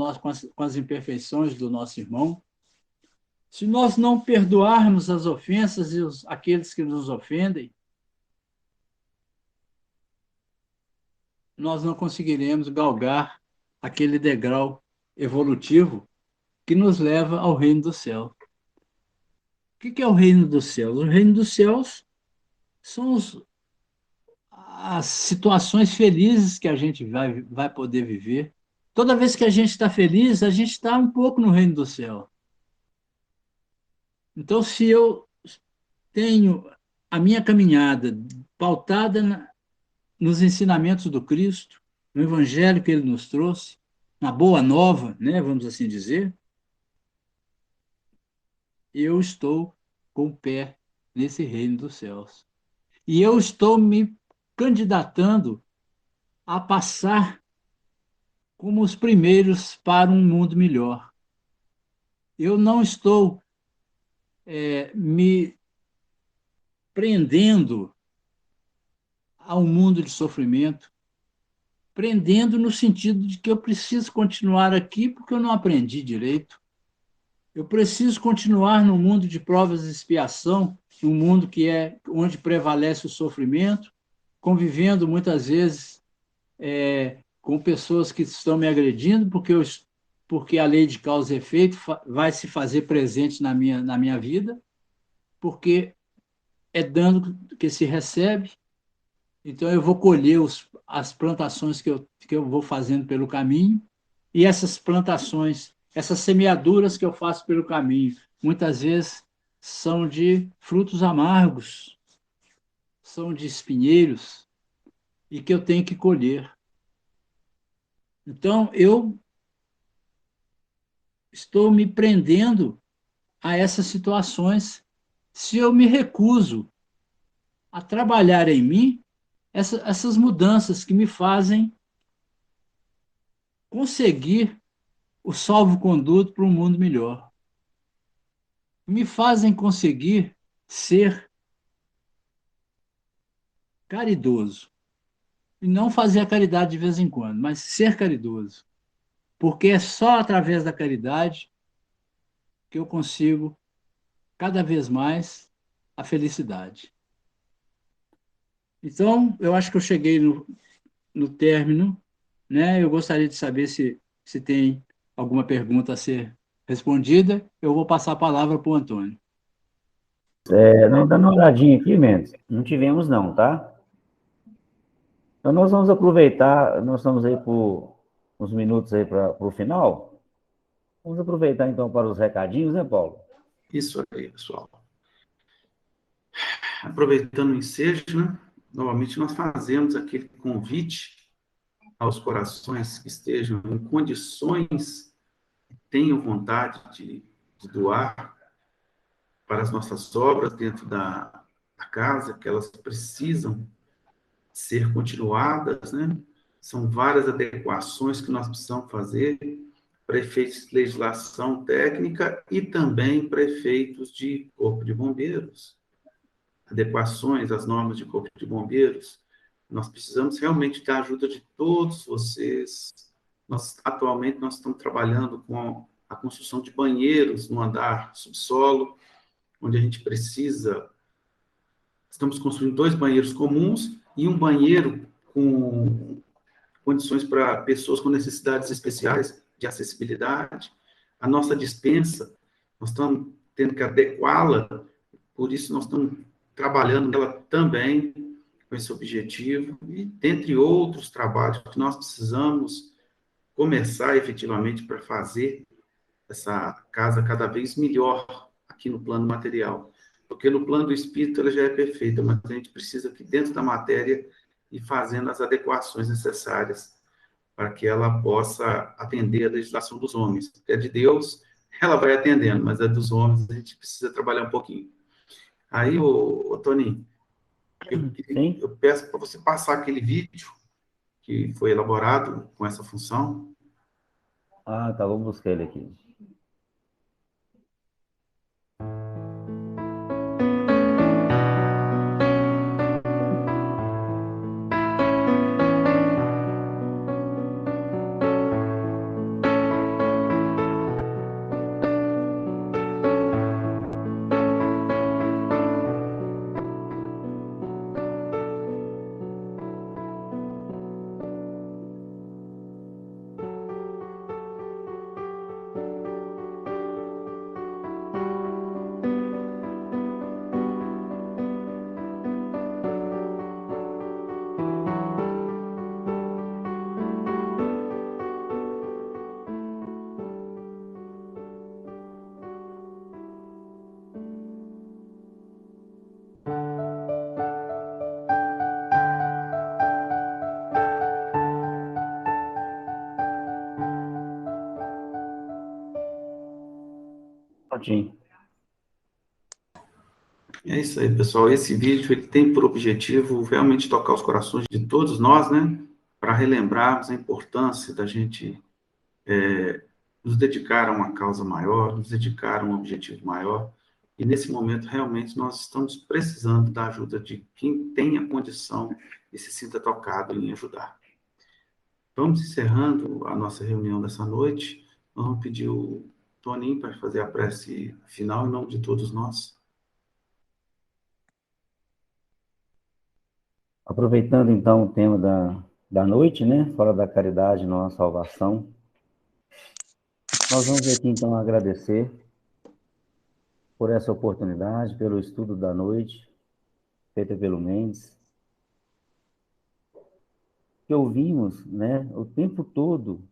as imperfeições do nosso irmão, se nós não perdoarmos as ofensas e aqueles que nos ofendem, nós não conseguiremos galgar aquele degrau evolutivo que nos leva ao reino do céu. O que é o reino dos céus? O reino dos céus são as situações felizes que a gente vai poder viver. Toda vez que a gente está feliz, a gente está um pouco no reino do céu. Então, se eu tenho a minha caminhada pautada nos ensinamentos do Cristo, no evangelho que ele nos trouxe, na boa nova, né, vamos assim dizer, eu estou com o pé nesse reino dos céus. E eu estou me candidatando a passar como os primeiros para um mundo melhor. Eu não estou me prendendo a um mundo de sofrimento, prendendo no sentido de que eu preciso continuar aqui porque eu não aprendi direito. Eu preciso continuar no mundo de provas e expiação, num mundo que é onde prevalece o sofrimento, convivendo muitas vezes com pessoas que estão me agredindo, porque a lei de causa e efeito vai se fazer presente na minha vida, porque é dano que se recebe, então eu vou colher as plantações que eu vou fazendo pelo caminho, e essas plantações, essas semeaduras que eu faço pelo caminho, muitas vezes são de frutos amargos, são de espinheiros, e que eu tenho que colher. Então, eu estou me prendendo a essas situações se eu me recuso a trabalhar em mim essas mudanças que me fazem conseguir o salvo-conduto para um mundo melhor. Me fazem conseguir ser caridoso. E não fazer a caridade de vez em quando, mas ser caridoso. Porque é só através da caridade que eu consigo, cada vez mais, a felicidade. Então, eu acho que eu cheguei no término, né? Eu gostaria de saber se tem alguma pergunta a ser respondida. Eu vou passar a palavra para o Antônio. Dando uma olhadinha aqui, Mendes, não tivemos não, tá? Então nós vamos aproveitar, nós estamos aí por uns minutos aí para o final. Vamos aproveitar então para os recadinhos, né, Paulo? Isso aí, pessoal. Aproveitando o ensejo, né? Novamente nós fazemos aquele convite aos corações que estejam em condições, tenham vontade de doar para as nossas obras dentro da casa, que elas precisam ser continuadas, né? São várias adequações que nós precisamos fazer, prefeitos de legislação técnica e também prefeitos de corpo de bombeiros. adequações às normas de Corpo de Bombeiros, nós precisamos realmente da ajuda de todos vocês. Atualmente, nós estamos trabalhando com a construção de banheiros no andar subsolo, onde a gente precisa. Estamos construindo 2 banheiros comuns e um banheiro com condições para pessoas com necessidades especiais de acessibilidade. A nossa despensa, nós estamos tendo que adequá-la, por isso nós estamos trabalhando nela também com esse objetivo, e dentre outros trabalhos que nós precisamos começar efetivamente para fazer essa casa cada vez melhor aqui no plano material. Porque no plano do espírito ela já é perfeita, mas a gente precisa que dentro da matéria ir fazendo as adequações necessárias para que ela possa atender a legislação dos homens. Porque a de Deus, ela vai atendendo, mas a dos homens a gente precisa trabalhar um pouquinho. Aí, Toninho, eu peço para você passar aquele vídeo que foi elaborado com essa função. Ah, tá, vou buscar ele aqui. Prontinho. É isso aí, pessoal. Esse vídeo ele tem por objetivo realmente tocar os corações de todos nós, né? Para relembrarmos a importância da gente nos dedicar a uma causa maior, nos dedicar a um objetivo maior. E nesse momento, realmente, nós estamos precisando da ajuda de quem tem a condição e se sinta tocado em ajudar. Vamos encerrando a nossa reunião dessa noite. Vamos pedir o Toninho para fazer a prece final em nome de todos nós. Aproveitando, então, o tema da noite, né? Fora da caridade, não há salvação. Nós vamos aqui, então, agradecer por essa oportunidade, pelo estudo da noite, feita pelo Mendes, que ouvimos, né, o tempo todo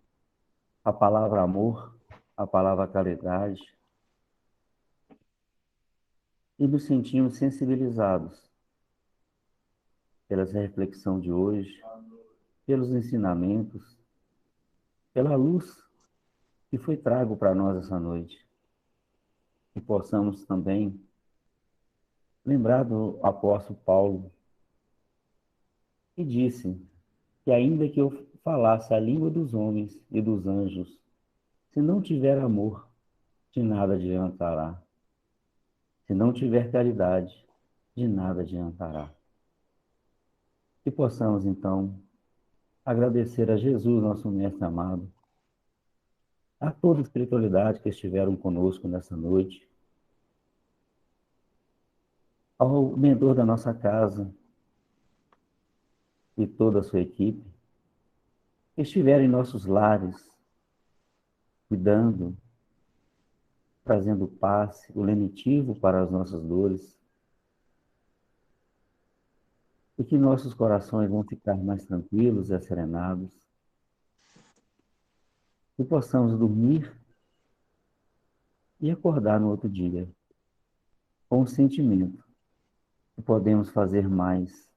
a palavra amor, a palavra caridade, e nos sentimos sensibilizados pela reflexão de hoje, pelos ensinamentos, pela luz que foi trago para nós essa noite. Que possamos também lembrar do apóstolo Paulo, que disse que ainda que eu falasse a língua dos homens e dos anjos, se não tiver amor, de nada adiantará. Se não tiver caridade, de nada adiantará. Que possamos, então, agradecer a Jesus, nosso mestre amado, a toda a espiritualidade que estiveram conosco nessa noite, ao mentor da nossa casa e toda a sua equipe, que estiveram em nossos lares, cuidando, trazendo paz, o lenitivo para as nossas dores, e que nossos corações vão ficar mais tranquilos e asserenados, e possamos dormir e acordar no outro dia com o sentimento que podemos fazer mais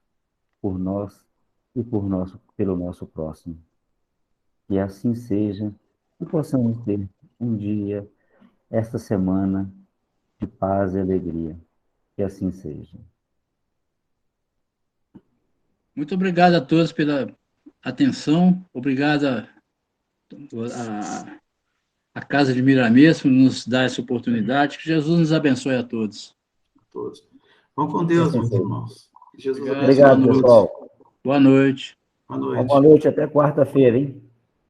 por nós e pelo nosso próximo. Que assim seja, e possamos ter um dia, esta semana, de paz e alegria. Que assim seja. Muito obrigado a todos pela atenção. Obrigado a Casa de Miramês por nos dar essa oportunidade. Que Jesus nos abençoe a todos. Todos. Vão com Deus, Assim meus seja. irmãos. Que Jesus Obrigado, abençoe. Obrigado, pessoal. Boa noite. Boa noite. Boa noite, até quarta-feira, hein?